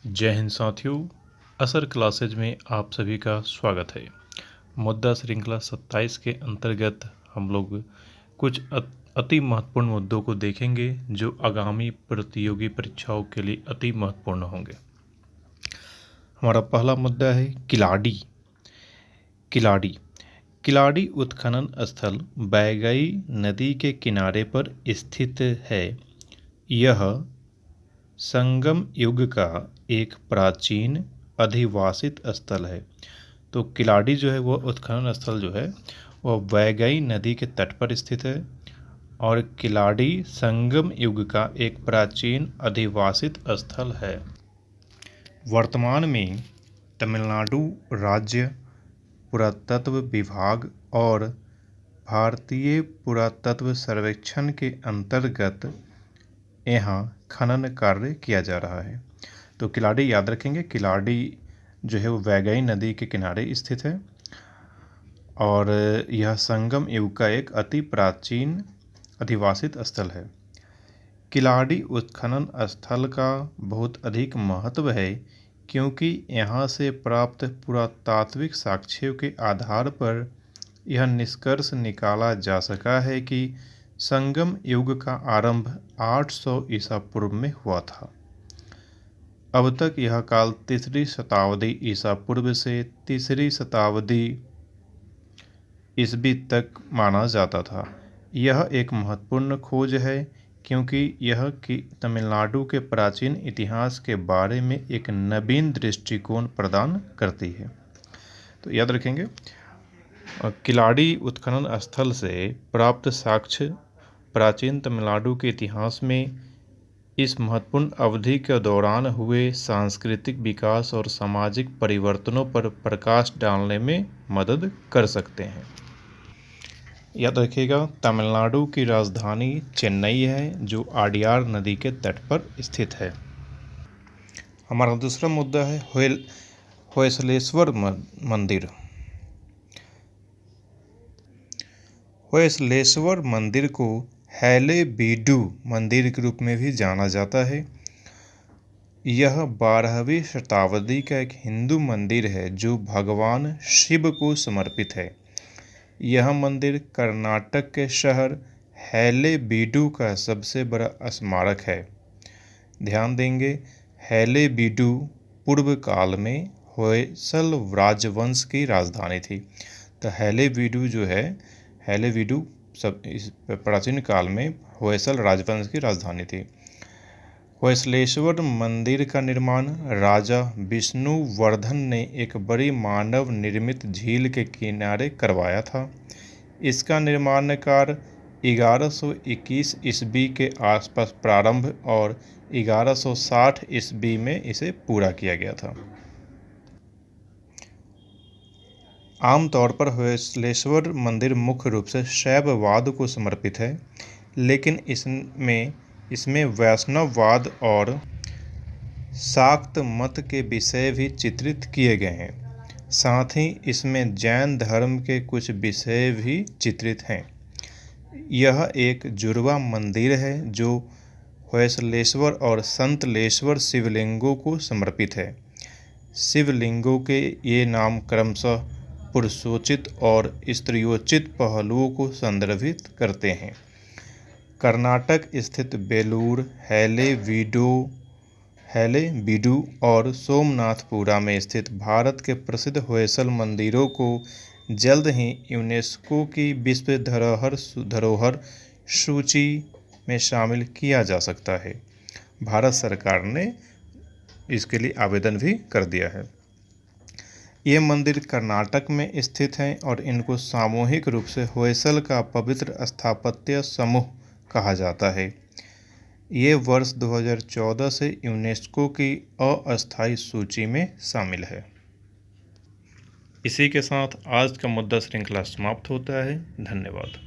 जय हिंद साथियों, असर क्लासेज में आप सभी का स्वागत है। मुद्दा श्रृंखला 27 के अंतर्गत हम लोग कुछ अति महत्वपूर्ण मुद्दों को देखेंगे जो आगामी प्रतियोगी परीक्षाओं के लिए अति महत्वपूर्ण होंगे। हमारा पहला मुद्दा है किलाड़ी। किलाड़ी उत्खनन स्थल बैगई नदी के किनारे पर स्थित है। यह संगम युग का एक प्राचीन अधिवासित स्थल है। तो किलाड़ी जो है वह उत्खनन स्थल जो है वह वैगई नदी के तट पर स्थित है और किलाड़ी संगम युग का एक प्राचीन अधिवासित स्थल है। वर्तमान में तमिलनाडु राज्य पुरातत्व विभाग और भारतीय पुरातत्व सर्वेक्षण के अंतर्गत यहाँ खनन कार्य किया जा रहा है। तो किलाड़ी याद रखेंगे, किलाड़ी जो है वो वैगई नदी के किनारे स्थित है और यह संगम युग का एक अति प्राचीन अधिवासित स्थल है। किलाड़ी उत्खनन स्थल का बहुत अधिक महत्व है क्योंकि यहाँ से प्राप्त पुरातात्विक साक्ष्यों के आधार पर यह निष्कर्ष निकाला जा सका है कि संगम युग का आरंभ 800 ईसा पूर्व में हुआ था। अब तक यह काल 3री शताब्दी ईसा पूर्व से 3री शताब्दी ईस्वी तक माना जाता था। यह एक महत्वपूर्ण खोज है क्योंकि यह कि तमिलनाडु के प्राचीन इतिहास के बारे में एक नवीन दृष्टिकोण प्रदान करती है। तो याद रखेंगे, किलाड़ी उत्खनन स्थल से प्राप्त साक्ष्य प्राचीन तमिलनाडु के इतिहास में इस महत्वपूर्ण अवधि के दौरान हुए सांस्कृतिक विकास और सामाजिक परिवर्तनों पर प्रकाश डालने में मदद कर सकते हैं। याद रखिएगा, तमिलनाडु की राजधानी चेन्नई है जो आडियार नदी के तट पर स्थित है। हमारा दूसरा मुद्दा है होयसलेश्वर मंदिर। होयसलेश्वर मंदिर को हैलेबीडु मंदिर के रूप में भी जाना जाता है। यह 12वीं शताब्दी का एक हिंदू मंदिर है जो भगवान शिव को समर्पित है। यह मंदिर कर्नाटक के शहर हैलेबीडु का सबसे बड़ा स्मारक है। ध्यान देंगे, हैलेबीडु पूर्व काल में होयसल राजवंश की राजधानी थी। तो हैलेबीडु जो है, हैलेबीडु सब इस प्राचीन काल में होयसल राजवंश की राजधानी थी। होयसलेश्वर मंदिर का निर्माण राजा विष्णुवर्धन ने एक बड़ी मानव निर्मित झील के किनारे करवाया था। इसका निर्माण कार्य 1121 ईस्वी के आसपास प्रारंभ और 1160 ईस्वी में इसे पूरा किया गया था। आमतौर पर होयसलेश्वर मंदिर मुख्य रूप से शैववाद को समर्पित है, लेकिन इसमें वैष्णववाद और शाक्त मत के विषय भी चित्रित किए गए हैं। साथ ही इसमें जैन धर्म के कुछ विषय भी चित्रित हैं। यह एक जुड़वा मंदिर है जो होयसलेश्वर और संतलेश्वर शिवलिंगों को समर्पित है। शिवलिंगों के ये नाम क्रमशः पुरुषोचित और स्त्रियोचित पहलुओं को संदर्भित करते हैं। कर्नाटक स्थित बेलूर, हैलेबीडु और सोमनाथपुरा में स्थित भारत के प्रसिद्ध होयसल मंदिरों को जल्द ही यूनेस्को की विश्व धरोहर सूची में शामिल किया जा सकता है। भारत सरकार ने इसके लिए आवेदन भी कर दिया है। ये मंदिर कर्नाटक में स्थित हैं और इनको सामूहिक रूप से होयसल का पवित्र स्थापत्य समूह कहा जाता है। ये वर्ष 2014 से यूनेस्को की अस्थायी सूची में शामिल है। इसी के साथ आज का मुद्दा श्रृंखला समाप्त होता है। धन्यवाद।